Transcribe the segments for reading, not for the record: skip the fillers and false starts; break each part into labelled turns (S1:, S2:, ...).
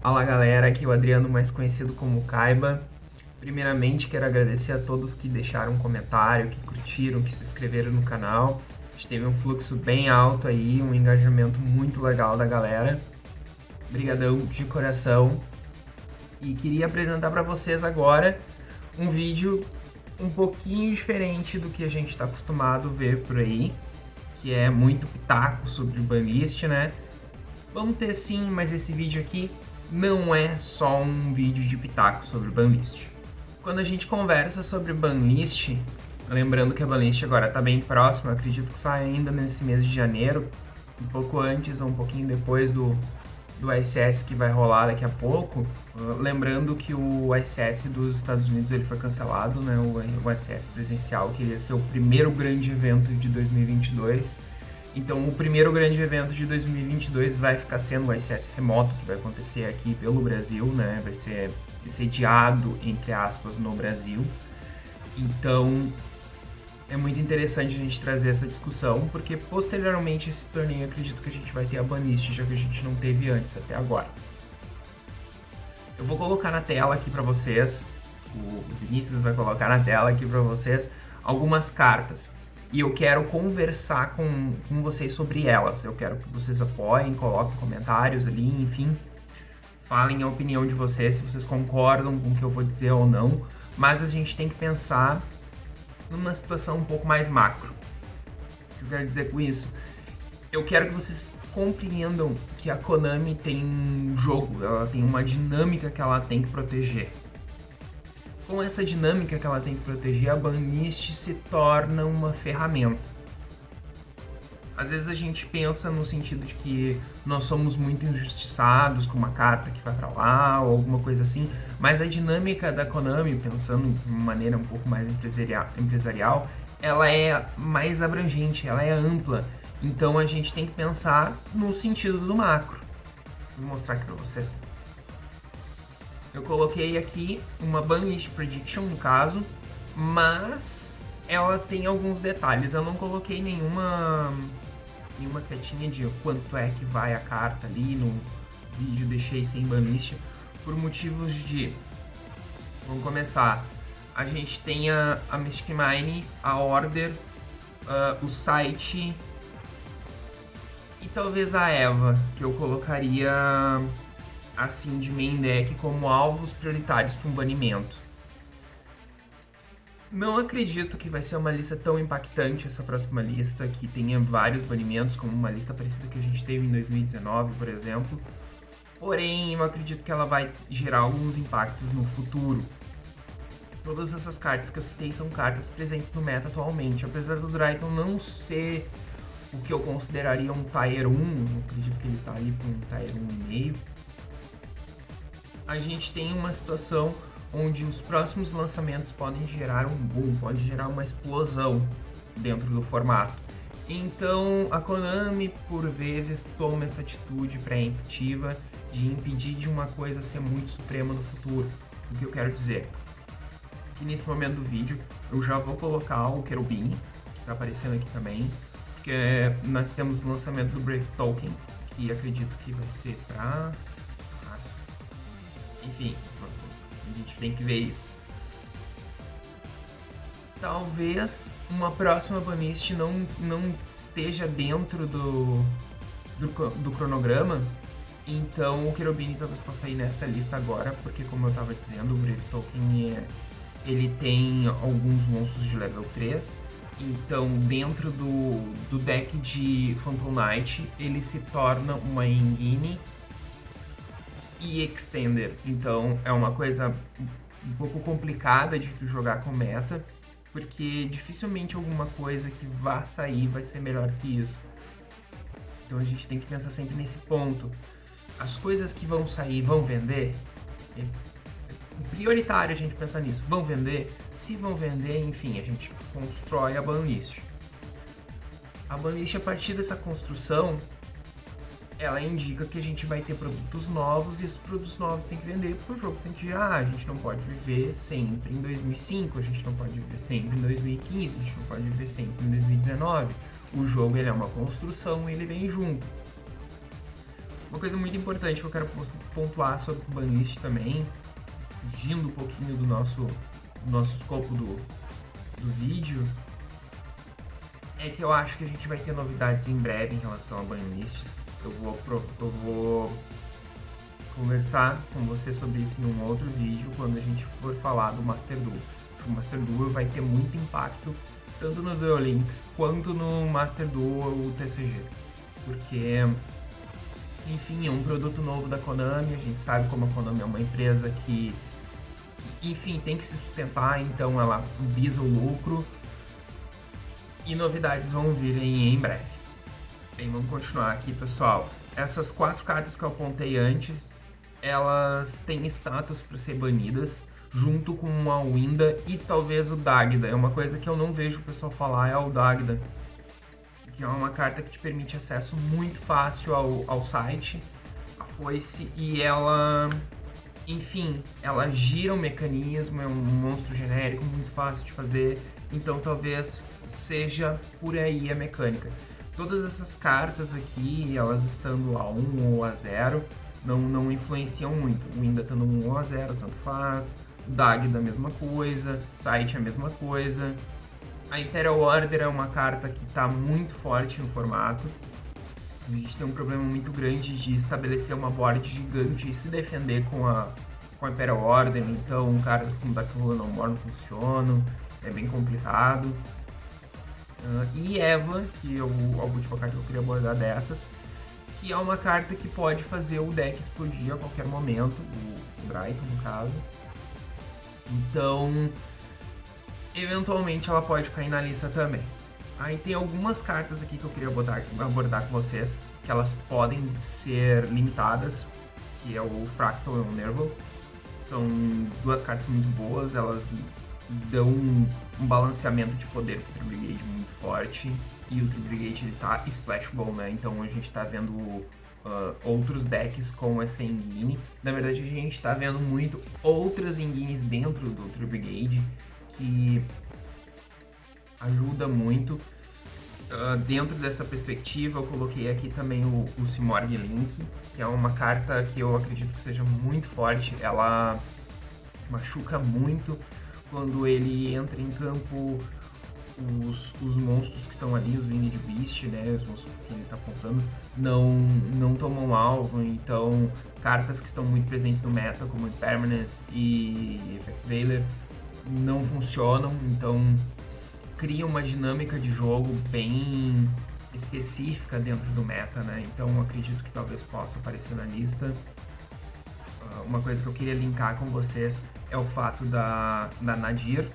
S1: Fala galera, aqui é o Adriano, mais conhecido como Kaiba. Primeiramente quero agradecer a todos que deixaram um comentário, que curtiram, que se inscreveram no canal. A gente teve um fluxo bem alto aí, um engajamento muito legal da galera. Obrigadão de coração. E queria apresentar para vocês agora um vídeo um pouquinho diferente do que a gente está acostumado a ver por aí, que é muito pitaco sobre banlist, né? Vamos ter sim, mas esse vídeo aqui não é só um vídeo de pitaco sobre banlist. Quando a gente conversa sobre banlist, lembrando que a banlist agora está bem próxima, acredito que sai ainda nesse mês de janeiro, um pouco antes ou um pouquinho depois do ICS que vai rolar daqui a pouco. Lembrando que o ICS dos Estados Unidos ele foi cancelado, né? O ICS presencial, que ia ser o primeiro grande evento de 2022. Então, o primeiro grande evento de 2022 vai ficar sendo o ICS remoto, que vai acontecer aqui pelo Brasil, né? Vai ser sediado, entre aspas, no Brasil. Então, é muito interessante a gente trazer essa discussão, porque posteriormente esse torneio, acredito que a gente vai ter a banlist, já que a gente não teve antes, até agora. Eu vou colocar na tela aqui para vocês, o Vinícius vai colocar na tela aqui para vocês, algumas cartas. E eu quero conversar com vocês sobre elas. Eu quero que vocês apoiem, coloquem comentários ali, enfim. Falem a opinião de vocês, se vocês concordam com o que eu vou dizer ou não. Mas a gente tem que pensar numa situação um pouco mais macro. O que eu quero dizer com isso? Eu quero que vocês compreendam que a Konami tem um jogo, ela tem uma dinâmica que ela tem que proteger. Com essa dinâmica que ela tem que proteger, a banlist se torna uma ferramenta. Às vezes a gente pensa no sentido de que nós somos muito injustiçados com uma carta que vai pra lá ou alguma coisa assim, mas a dinâmica da Konami, pensando de uma maneira um pouco mais empresarial, ela é mais abrangente, ela é ampla. Então a gente tem que pensar no sentido do macro. Vou mostrar aqui pra vocês. Eu coloquei aqui uma banlist prediction, no caso, mas ela tem alguns detalhes. Eu não coloquei nenhuma setinha de quanto é que vai a carta ali no vídeo, deixei sem banlist, por motivos de... Vamos começar. A gente tem a Mystic Mine, a Order, o site e talvez a Eva, que eu colocaria assim de main deck como alvos prioritários para um banimento. Não acredito que vai ser uma lista tão impactante essa próxima lista, que tenha vários banimentos, como uma lista parecida que a gente teve em 2019, por exemplo. Porém, eu acredito que ela vai gerar alguns impactos no futuro. Todas essas cartas que eu citei são cartas presentes no meta atualmente. Apesar do Drayton não ser o que eu consideraria um Tier 1, eu acredito que ele está ali para um Tier 1,5. A gente tem uma situação onde os próximos lançamentos podem gerar um boom, pode gerar uma explosão dentro do formato. Então a Konami por vezes toma essa atitude preemptiva de impedir de uma coisa ser muito suprema no futuro. O que eu quero dizer? Que nesse momento do vídeo eu já vou colocar o Cherubim, que está aparecendo aqui também, porque nós temos o lançamento do Brave Token, que acredito que vai ser para... Enfim, a gente tem que ver isso. Talvez uma próxima banlist não esteja dentro do cronograma, então o Cherubim talvez possa ir nessa lista agora, porque como eu estava dizendo, o Brave Token ele tem alguns monstros de level 3, então dentro do deck de Phantom Knight ele se torna uma Engine e Extender, então é uma coisa um pouco complicada de jogar com meta, porque dificilmente alguma coisa que vá sair vai ser melhor que isso. Então a gente tem que pensar sempre nesse ponto. As coisas que vão sair vão vender? É prioritário a gente pensar nisso. Vão vender? Se vão vender, enfim, a gente constrói a banlist. A banlist, a partir dessa construção, ela indica que a gente vai ter produtos novos e esses produtos novos tem que vender porque o jogo tem que girar. A gente não pode viver sempre em 2005, a gente não pode viver sempre em 2015, a gente não pode viver sempre em 2019. O jogo ele é uma construção e ele vem junto. Uma coisa muito importante que eu quero pontuar sobre o banlist também, fugindo um pouquinho do nosso escopo do vídeo, é que eu acho que a gente vai ter novidades em breve em relação a banlists. Eu vou conversar com você sobre isso em um outro vídeo quando a gente for falar do Master Duel. O Master Duel vai ter muito impacto tanto no Duel Links quanto no Master Duel TCG, porque, enfim, é um produto novo da Konami. A gente sabe como a Konami é uma empresa que enfim, tem que se sustentar, então ela visa o lucro, e novidades vão vir em breve. Bem, vamos continuar aqui, pessoal. Essas 4 cartas que eu apontei antes, elas têm status para ser banidas, junto com a Winda e talvez o Dagda. É uma coisa que eu não vejo o pessoal falar, é o Dagda, que é uma carta que te permite acesso muito fácil ao site, a foice, e ela, enfim, ela gira o mecanismo, é um monstro genérico, muito fácil de fazer, então talvez seja por aí a mecânica. Todas essas cartas aqui, elas estando a 1 ou a 0, não influenciam muito. O Winda estando 1 ou a 0, tanto faz. O Dagda a mesma coisa, Site a mesma coisa. A Imperial Order é uma carta que está muito forte no formato. A gente tem um problema muito grande de estabelecer uma board gigante e se defender com a Imperial Order, então cartas como Dark Rune No More não funcionam, é bem complicado. E Eva, que é a última carta que eu queria abordar dessas, que é uma carta que pode fazer o deck explodir a qualquer momento, o Draiko no caso. Então, eventualmente ela pode cair na lista também. Aí tem algumas cartas aqui que eu queria abordar com vocês, que elas podem ser limitadas, que é o Fractal e o Nerval. São 2 cartas muito boas, elas dão um balanceamento de poder pro True Brigade muito forte, e o True Brigade ele tá splashable, né? Então a gente tá vendo outros decks com essa engine. Na verdade a gente tá vendo muito outras engines dentro do True Brigade que ajuda muito. Dentro dessa perspectiva eu coloquei aqui também o Simorgh Link, que é uma carta que eu acredito que seja muito forte. Ela machuca muito. Quando ele entra em campo, os monstros que estão ali, os Winged Beast, né, os monstros que ele está apontando, não tomam alvo. Então, cartas que estão muito presentes no meta, como Impermanence e Effect Veiler, não funcionam. Então, cria uma dinâmica de jogo bem específica dentro do meta, né? Então, acredito que talvez possa aparecer na lista. Uma coisa que eu queria linkar com vocês é o fato da Nadir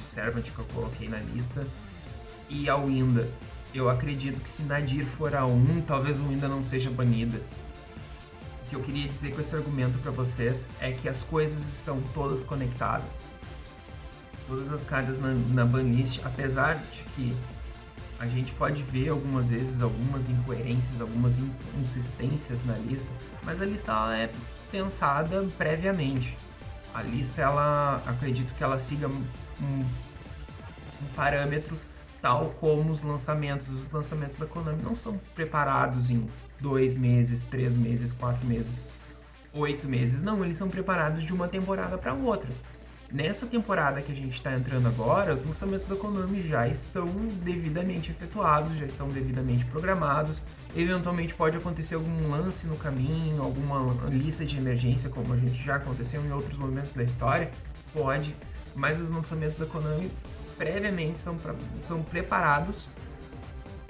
S1: Servant, que eu coloquei na lista, e a Winda. Eu acredito que se Nadir for a 1, talvez o Winda não seja banida. O que eu queria dizer com esse argumento para vocês é que as coisas estão todas conectadas. Todas as cartas na banlist, apesar de que a gente pode ver algumas vezes algumas incoerências, algumas inconsistências na lista, mas a lista ela é pensada previamente. A lista, ela, acredito que ela siga um parâmetro tal como os lançamentos. Os lançamentos da Konami não são preparados em 2 meses, 3 meses, 4 meses, 8 meses. Não, eles são preparados de uma temporada para outra. Nessa temporada que a gente está entrando agora, os lançamentos da Konami já estão devidamente efetuados, já estão devidamente programados. Eventualmente pode acontecer algum lance no caminho, alguma lista de emergência, como a gente já aconteceu em outros momentos da história, pode, mas os lançamentos da Konami previamente são preparados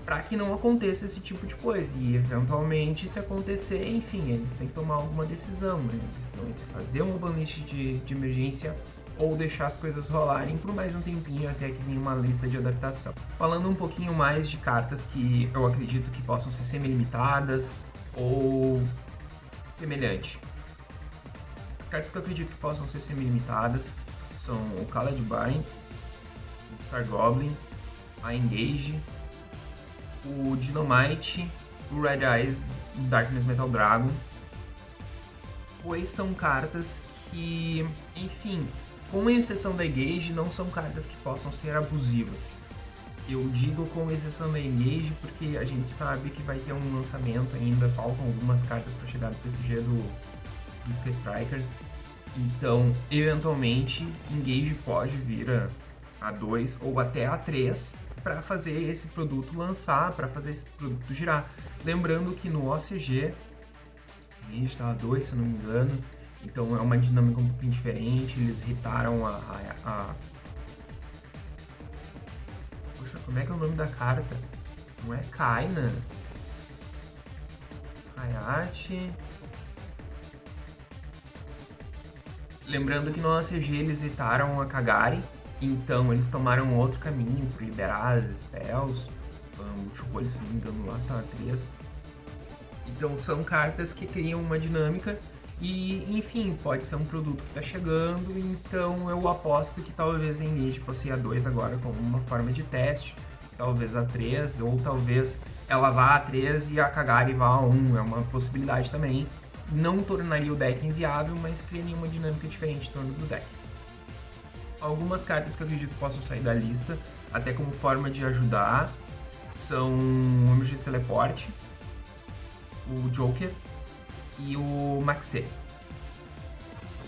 S1: para que não aconteça esse tipo de coisa. E eventualmente, se acontecer, enfim, eles têm que tomar alguma decisão, né? Eles têm que fazer uma banlist de emergência ou deixar as coisas rolarem por mais um tempinho até que venha uma lista de adaptação. Falando um pouquinho mais de cartas que eu acredito que possam ser semi-limitadas ou semelhante. As cartas que eu acredito que possam ser semi-limitadas são o Caladan, o Star Goblin, a Engage, o Dynamite, o Red Eyes, o Darkness Metal Dragon, pois são cartas que, enfim, com exceção da Engage, não são cartas que possam ser abusivas. Eu digo com exceção da Engage porque a gente sabe que vai ter um lançamento ainda, faltam algumas cartas para chegar no TCG do Sky Striker. Então, eventualmente, Engage pode vir a 2 ou até a 3 para fazer esse produto lançar, para fazer esse produto girar. Lembrando que no OCG, Engage está a 2, se não me engano, então é uma dinâmica um pouquinho diferente, eles irritaram Poxa, como é que é o nome da carta? Não é Kaina? Hayate... Lembrando que no OCG eles hitaram a Kagari, então eles tomaram outro caminho para liberar as spells. O Chupolho, se não me engano, lá tá 3. Então são cartas que criam uma dinâmica e, enfim, pode ser um produto que está chegando, então eu aposto que talvez a Engage possa ir a 2 agora como uma forma de teste, talvez a 3, ou talvez ela vá a 3 e a Kagari vá a 1, é uma possibilidade também. Não tornaria o deck inviável, mas criaria uma dinâmica diferente em torno do deck. Algumas cartas que eu acredito que possam sair da lista, até como forma de ajudar, são o Emergence Teleporte, o Joker e o Maxê. Eu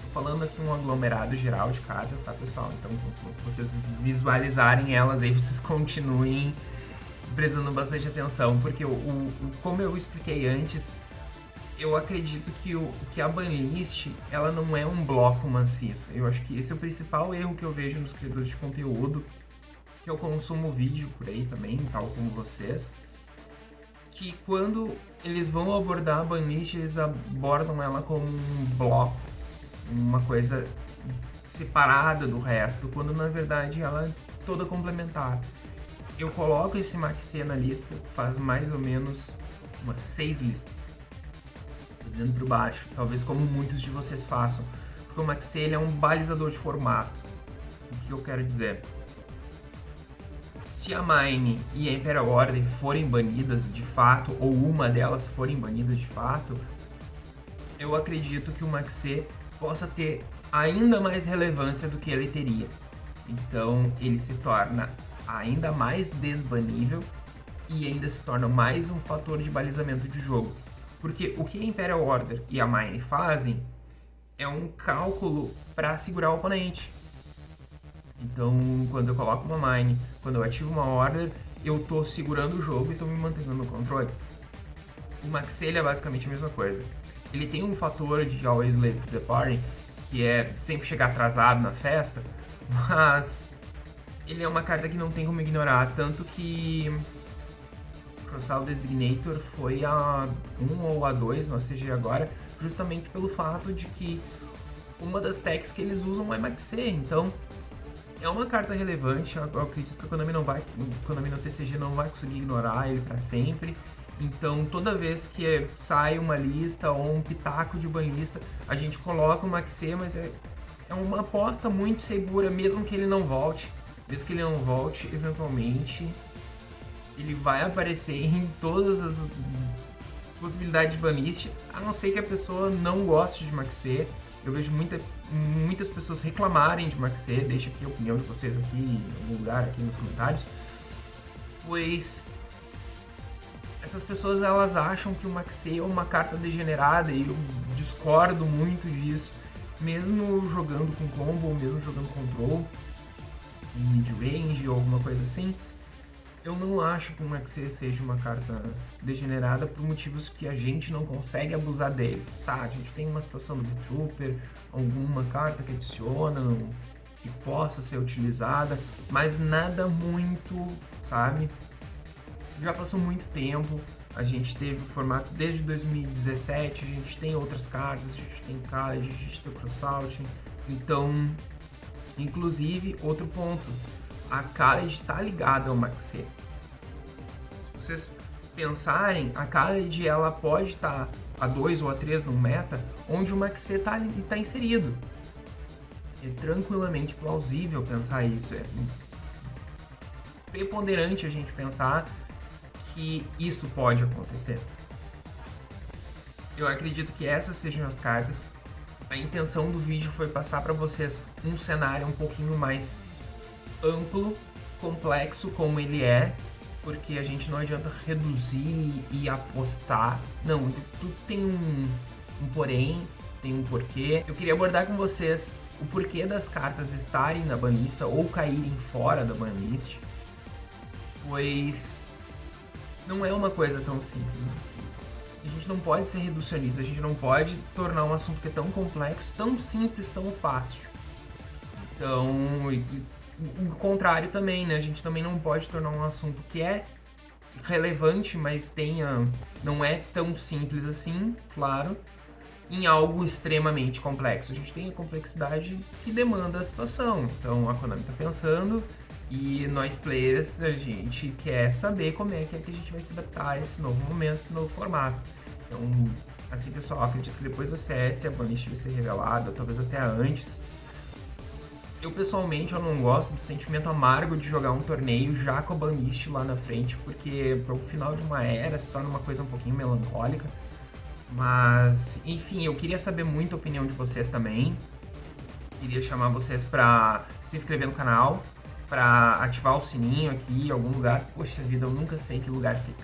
S1: tô falando aqui um aglomerado geral de cartas, tá, pessoal? Então, quando vocês visualizarem elas aí, vocês continuem prestando bastante atenção, porque como eu expliquei antes, eu acredito que a banlist, ela não é um bloco maciço. Eu acho que esse é o principal erro que eu vejo nos criadores de conteúdo, que eu consumo vídeo por aí também, tal como vocês, que quando eles vão abordar a banlist, eles abordam ela como um bloco, uma coisa separada do resto, quando na verdade ela é toda complementar. Eu coloco esse Maxê na lista faz mais ou menos umas 6 listas. Dentro para baixo, talvez como muitos de vocês façam, porque o Maxê ele é um balizador de formato. O que eu quero dizer? Se a Mine e a Imperial Order forem banidas de fato, ou uma delas forem banidas de fato, eu acredito que o Maxê possa ter ainda mais relevância do que ele teria. Então ele se torna ainda mais desbanível e ainda se torna mais um fator de balizamento de jogo. Porque o que a Imperial Order e a Mine fazem é um cálculo para segurar o oponente. Então, quando eu coloco uma Mine, quando eu ativo uma Order, eu estou segurando o jogo e estou me mantendo no controle. O Maxê é basicamente a mesma coisa. Ele tem um fator de Always Late to the Party, que é sempre chegar atrasado na festa, mas ele é uma carta que não tem como ignorar, tanto que Crossal Designator foi a 1 ou a 2 no CG agora, justamente pelo fato de que uma das techs que eles usam é Maxê, então é uma carta relevante. Eu acredito que a Konami no TCG não vai conseguir ignorar ele para sempre. Então toda vez que sai uma lista ou um pitaco de banlista, a gente coloca o Maxê, mas é uma aposta muito segura, mesmo que ele não volte. Mesmo que ele não volte, eventualmente ele vai aparecer em todas as possibilidades de banlist, a não ser que a pessoa não goste de Maxê. Eu vejo muitas pessoas reclamarem de Maxê, deixa aqui a opinião de vocês aqui em algum lugar, aqui nos comentários, pois essas pessoas elas acham que o Maxê é uma carta degenerada e eu discordo muito disso, mesmo jogando com combo, ou mesmo jogando control, em mid-range ou alguma coisa assim. Eu não acho que o Maxê seja uma carta degenerada por motivos que a gente não consegue abusar dele. Tá, a gente tem uma situação do B-Trooper, alguma carta que adiciona, que possa ser utilizada, mas nada muito, sabe? Já passou muito tempo, a gente teve o formato desde 2017, a gente tem outras cartas, a gente tem Khaled, a gente tem o Cross-Out, então, inclusive, outro ponto, a Khaled está ligada ao Maxê. Se vocês pensarem, a Khaled ela pode estar a 2 ou a 3 no meta, onde o Maxê está inserido. É tranquilamente plausível pensar isso. É preponderante a gente pensar que isso pode acontecer. Eu acredito que essas sejam as cartas. A intenção do vídeo foi passar para vocês um cenário um pouquinho mais amplo complexo como ele é, porque a gente não adianta reduzir e apostar. Não, tudo tem um porém, tem um porquê. Eu queria abordar com vocês o porquê das cartas estarem na banlista ou caírem fora da banlist, pois não é uma coisa tão simples. A gente não pode ser reducionista, a gente não pode tornar um assunto que é tão complexo, tão simples, tão fácil. Então, o contrário também, né? A gente também não pode tornar um assunto que é relevante, mas não é tão simples assim, claro, em algo extremamente complexo. A gente tem a complexidade que demanda a situação. Então, a Konami está pensando e nós players, a gente quer saber como é que a gente vai se adaptar a esse novo momento, esse novo formato. Então, assim, pessoal, acredito que depois do CS a banlist vai ser revelada, ou talvez até antes. Eu, pessoalmente, eu não gosto do sentimento amargo de jogar um torneio já com a banlist lá na frente, porque para o final de uma era se torna uma coisa um pouquinho melancólica. Mas, enfim, eu queria saber muito a opinião de vocês também. Queria chamar vocês para se inscrever no canal, para ativar o sininho aqui em algum lugar. Poxa vida, eu nunca sei que lugar fica.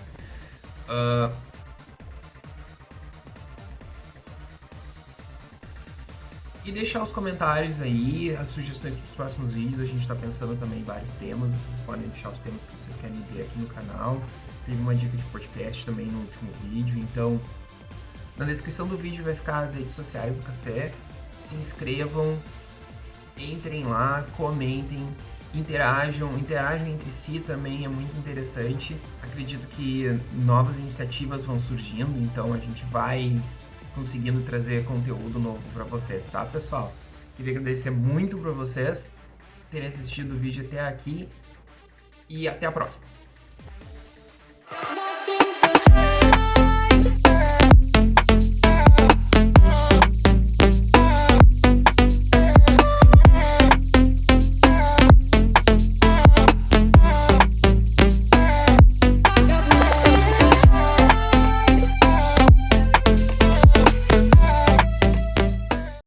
S1: E deixar os comentários aí, as sugestões para os próximos vídeos. A gente está pensando também em vários temas. Vocês podem deixar os temas que vocês querem ver aqui no canal. Teve uma dica de podcast também no último vídeo. Então, na descrição do vídeo vai ficar as redes sociais do Cassé. Se inscrevam, entrem lá, comentem, interajam entre si também, é muito interessante. Acredito que novas iniciativas vão surgindo, então a gente vai conseguindo trazer conteúdo novo para vocês, tá, pessoal? Queria agradecer muito para vocês terem assistido o vídeo até aqui e até a próxima.